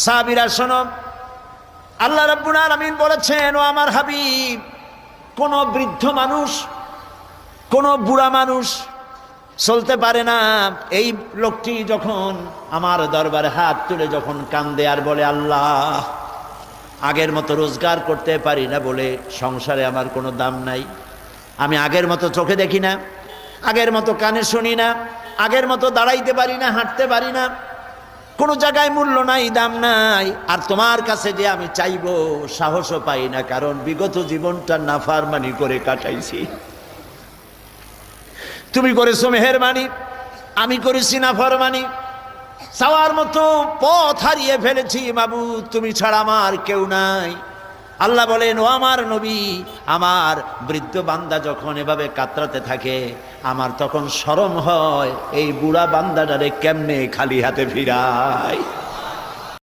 সাহাবীরা শোনো, আল্লাহ রাব্বুল আলামিন বলেছেন, ও আমার হাবিব, কোন বৃদ্ধ মানুষ, কোন বুড়া মানুষ চলতে পারে না। এই লোকটি যখন আমার দরবারে হাত তুলে যখন কান্দে আর বলে, আল্লাহ, আগের মতো রোজগার করতে পারি না বলে সংসারে আমার কোনো দাম নাই, আমি আগের মতো চোখে দেখি না, আগের মতো কানে শুনি না, আগের মতো দাঁড়াইতে পারি না, হাঁটতে পারি না, কোনো জায়গায় মূল্য নাই, দাম নাই, আর তোমার কাছে যে আমি চাইবো সাহসও পাই না, কারণ বিগত জীবনটা নাফরমানি করে কাটাইছি। তুমি করেছো মেহেরবানি, আমি করেছি নাফরমানি, চাওয়ার মতো পথ হারিয়ে ফেলেছি মাবুদ, তুমি ছাড়া আমার কেউ নাই। আল্লাহ বলেন, ও আমার নবী, আমার বৃদ্ধ বান্দা যখন এভাবে কাতরাতে থাকে, আমার তখন শরম হয় এই বুড়া বান্দাটারে কেমনে খালি হাতে ফিরায়।